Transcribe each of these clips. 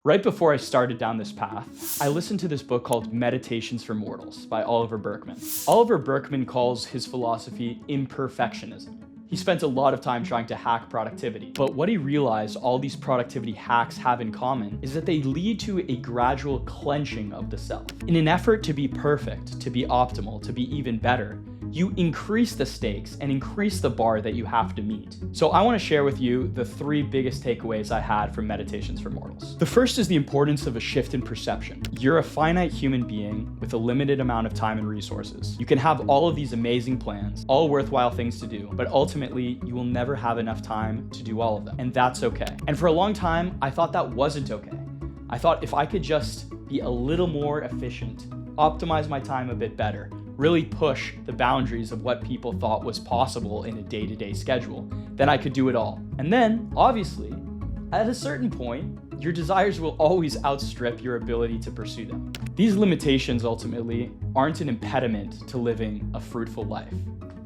Right before I started down this path, I listened to this book called Meditations for Mortals by Oliver Burkeman. Oliver Burkeman calls his philosophy imperfectionism. He spent a lot of time trying to hack productivity, but what he realized all these productivity hacks have in common is that they lead to a gradual clenching of the self. In an effort to be perfect, to be optimal, to be even better, you increase the stakes and increase the bar that you have to meet. So I want to share with you the 3 biggest takeaways I had from Meditations for Mortals. The first is the importance of a shift in perception. You're a finite human being with a limited amount of time and resources. You can have all of these amazing plans, all worthwhile things to do, but ultimately you will never have enough time to do all of them. And that's okay. And for a long time, I thought that wasn't okay. I thought if I could just be a little more efficient, optimize my time a bit better, really push the boundaries of what people thought was possible in a day-to-day schedule, then I could do it all. And then, obviously, at a certain point, your desires will always outstrip your ability to pursue them. These limitations ultimately aren't an impediment to living a fruitful life.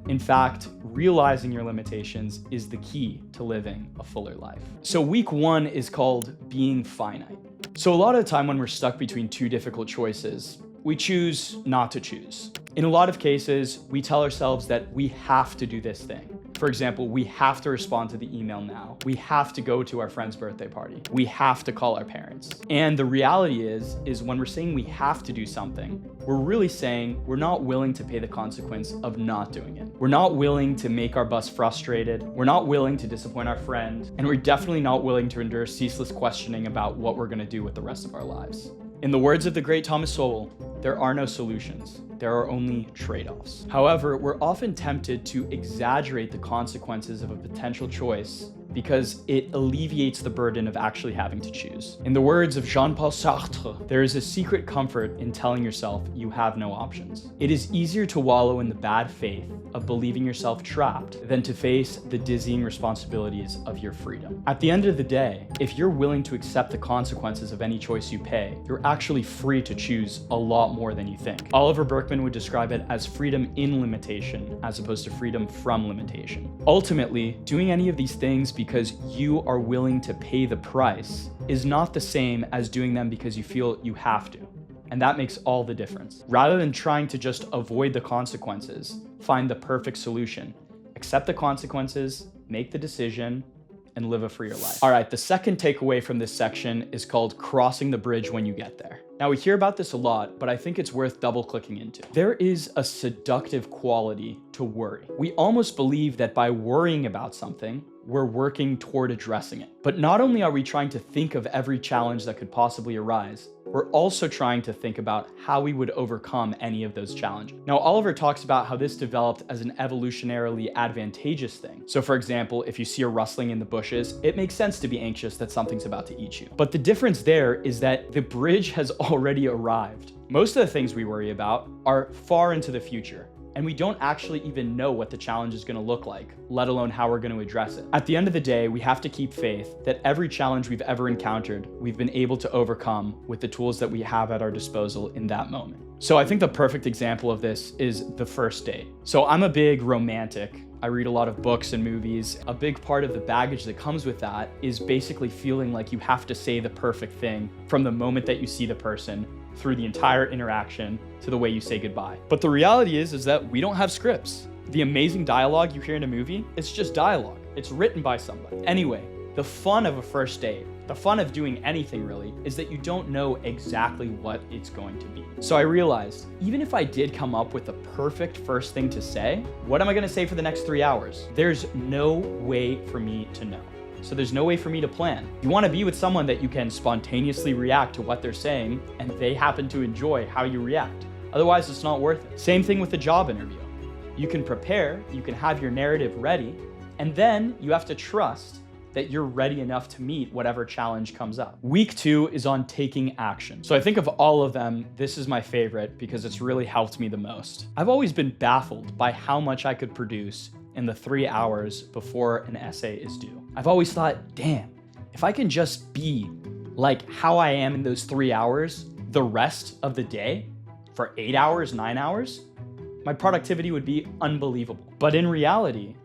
In fact, realizing your limitations is the key to living a fuller life. So week 1 is called being finite. So a lot of the time when we're stuck between 2 difficult choices, we choose not to choose. In a lot of cases, we tell ourselves that we have to do this thing. For example, we have to respond to the email now. We have to go to our friend's birthday party. We have to call our parents. And the reality is when we're saying we have to do something, we're really saying we're not willing to pay the consequence of not doing it. We're not willing to make our boss frustrated. We're not willing to disappoint our friend. And we're definitely not willing to endure ceaseless questioning about what we're gonna do with the rest of our lives. In the words of the great Thomas Sowell, there are no solutions. There are only trade-offs. However, we're often tempted to exaggerate the consequences of a potential choice because it alleviates the burden of actually having to choose. In the words of Jean-Paul Sartre, there is a secret comfort in telling yourself you have no options. It is easier to wallow in the bad faith of believing yourself trapped than to face the dizzying responsibilities of your freedom. At the end of the day, if you're willing to accept the consequences of any choice you pay, you're actually free to choose a lot more than you think. Oliver Burkeman would describe it as freedom in limitation as opposed to freedom from limitation. Ultimately, doing any of these things because you are willing to pay the price is not the same as doing them because you feel you have to. And that makes all the difference. Rather than trying to just avoid the consequences, find the perfect solution. Accept the consequences, make the decision, and live a freer life. All right, the second takeaway from this section is called crossing the bridge when you get there. Now, we hear about this a lot, but I think it's worth double-clicking into. There is a seductive quality to worry. We almost believe that by worrying about something, we're working toward addressing it. But not only are we trying to think of every challenge that could possibly arise, we're also trying to think about how we would overcome any of those challenges. Now, Oliver talks about how this developed as an evolutionarily advantageous thing. So for example, if you see a rustling in the bushes, it makes sense to be anxious that something's about to eat you. But the difference there is that the bridge has already arrived. Most of the things we worry about are far into the future, and we don't actually even know what the challenge is going to look like, let alone how we're going to address it. At the end of the day, we have to keep faith that every challenge we've ever encountered, we've been able to overcome with the tools that we have at our disposal in that moment. So I think the perfect example of this is the first date. So I'm a big romantic. I read a lot of books and movies. A big part of the baggage that comes with that is basically feeling like you have to say the perfect thing from the moment that you see the person through the entire interaction to the way you say goodbye. But the reality is that we don't have scripts. The amazing dialogue you hear in a movie, it's just dialogue. It's written by somebody. Anyway, the fun of a first date, the fun of doing anything really, is that you don't know exactly what it's going to be. So I realized, even if I did come up with the perfect first thing to say, what am I gonna say for the next 3 hours? There's no way for me to know. So there's no way for me to plan. You wanna be with someone that you can spontaneously react to what they're saying and they happen to enjoy how you react. Otherwise, it's not worth it. Same thing with the job interview. You can prepare, you can have your narrative ready, and then you have to trust that you're ready enough to meet whatever challenge comes up. Week 2 is on taking action. So I think of all of them, this is my favorite because it's really helped me the most. I've always been baffled by how much I could produce in the 3 hours before an essay is due. I've always thought, damn, if I can just be like how I am in those 3 hours, the rest of the day, for 8 hours, 9 hours, my productivity would be unbelievable. But in reality,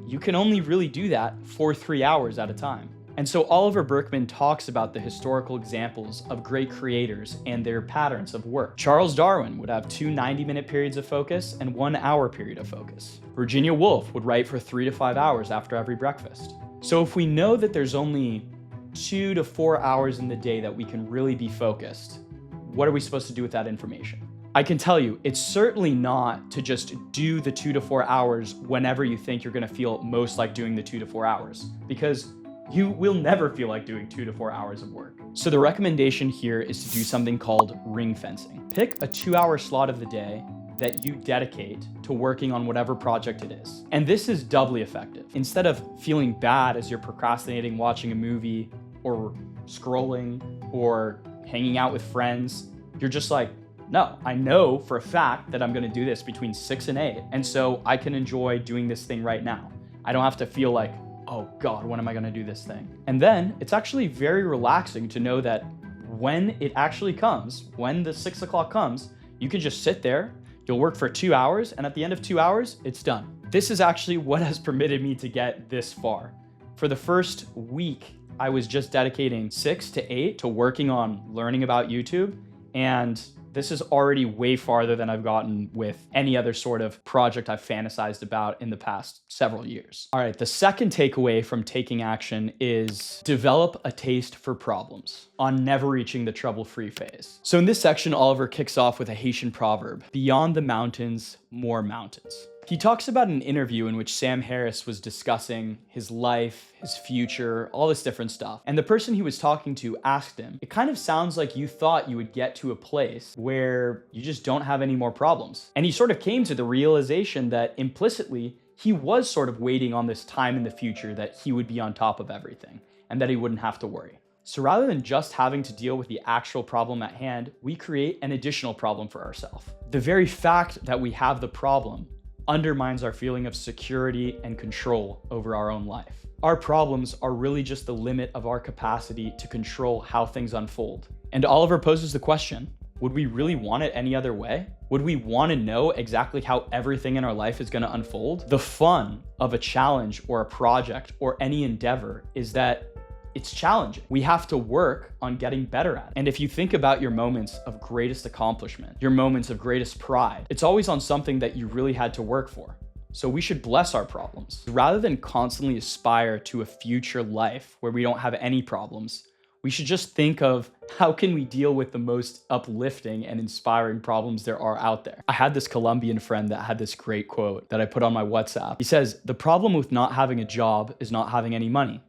you can only really do that for 3 hours at a time. And so Oliver Burkeman talks about the historical examples of great creators and their patterns of work. Charles Darwin would have 2 90-minute periods of focus and 1 hour period of focus. Virginia Woolf would write for 3 to 5 hours after every breakfast. So if we know that there's only 2 to 4 hours in the day that we can really be focused, what are we supposed to do with that information? I can tell you, it's certainly not to just do the 2 to 4 hours whenever you think you're gonna feel most like doing the 2 to 4 hours, because you will never feel like doing 2 to 4 hours of work. So the recommendation here is to do something called ring fencing. Pick a 2-hour slot of the day that you dedicate to working on whatever project it is. And this is doubly effective. Instead of feeling bad as you're procrastinating watching a movie or scrolling or hanging out with friends, you're just like, no, I know for a fact that I'm gonna do this between 6 and 8. And so I can enjoy doing this thing right now. I don't have to feel like, oh God, when am I gonna do this thing? And then it's actually very relaxing to know that when it actually comes, when the 6 o'clock comes, you can just sit there, you'll work for 2 hours, and at the end of 2 hours, it's done. This is actually what has permitted me to get this far. For the first week, I was just dedicating 6 to 8 to working on learning about YouTube, and this is already way farther than I've gotten with any other sort of project I've fantasized about in the past several years. All right, the second takeaway from taking action is develop a taste for problems on never reaching the trouble-free phase. So in this section, Oliver kicks off with a Haitian proverb, beyond the mountains, more mountains. He talks about an interview in which Sam Harris was discussing his life, his future, all this different stuff. And the person he was talking to asked him, it kind of sounds like you thought you would get to a place where you just don't have any more problems. And he sort of came to the realization that implicitly, he was sort of waiting on this time in the future that he would be on top of everything and that he wouldn't have to worry. So rather than just having to deal with the actual problem at hand, we create an additional problem for ourselves. The very fact that we have the problem undermines our feeling of security and control over our own life. Our problems are really just the limit of our capacity to control how things unfold. And Oliver poses the question, would we really want it any other way? Would we want to know exactly how everything in our life is going to unfold? The fun of a challenge or a project or any endeavor is that it's challenging. We have to work on getting better at it. And if you think about your moments of greatest accomplishment, your moments of greatest pride, it's always on something that you really had to work for. So we should bless our problems. Rather than constantly aspire to a future life where we don't have any problems, we should just think of how can we deal with the most uplifting and inspiring problems there are out there. I had this Colombian friend that had this great quote that I put on my WhatsApp. He says, the problem with not having a job is not having any money.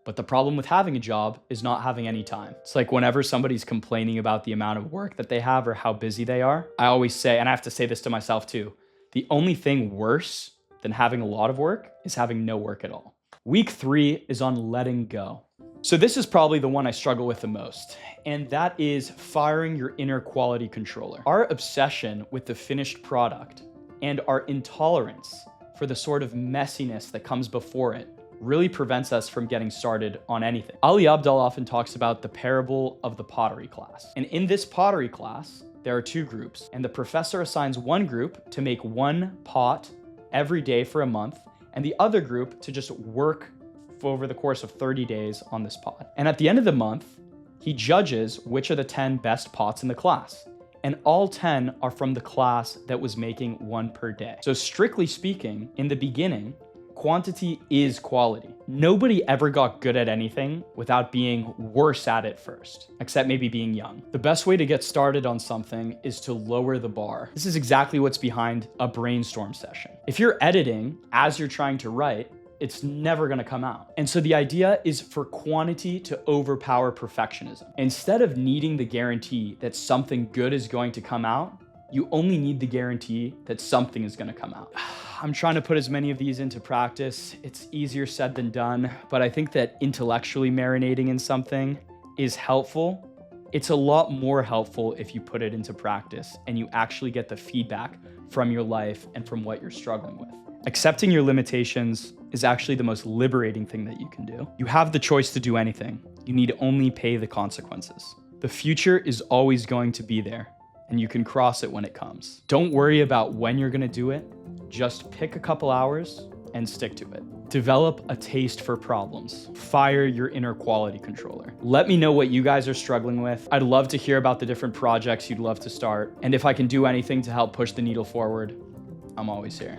But the problem with having a job is not having any time. It's like whenever somebody's complaining about the amount of work that they have or how busy they are, I always say, and I have to say this to myself too, the only thing worse than having a lot of work is having no work at all. Week 3 is on letting go. So this is probably the one I struggle with the most, and that is firing your inner quality controller. Our obsession with the finished product and our intolerance for the sort of messiness that comes before it really prevents us from getting started on anything. Ali Abdaal often talks about the parable of the pottery class. And in this pottery class, there are 2 groups, and the professor assigns one group to make 1 pot every day for a month, and the other group to just work over the course of 30 days on this pot. And at the end of the month, he judges which are the 10 best pots in the class. And all 10 are from the class that was making 1 per day. So strictly speaking, in the beginning, quantity is quality. Nobody ever got good at anything without being worse at it first, except maybe being young. The best way to get started on something is to lower the bar. This is exactly what's behind a brainstorm session. If you're editing as you're trying to write, it's never gonna come out. And so the idea is for quantity to overpower perfectionism. Instead of needing the guarantee that something good is going to come out, you only need the guarantee that something is gonna come out. I'm trying to put as many of these into practice. It's easier said than done, but I think that intellectually marinating in something is helpful. It's a lot more helpful if you put it into practice and you actually get the feedback from your life and from what you're struggling with. Accepting your limitations is actually the most liberating thing that you can do. You have the choice to do anything. You need only pay the consequences. The future is always going to be there, and you can cross it when it comes. Don't worry about when you're gonna do it. Just pick a couple hours and stick to it. Develop a taste for problems. Fire your inner quality controller. Let me know what you guys are struggling with. I'd love to hear about the different projects you'd love to start. And if I can do anything to help push the needle forward, I'm always here.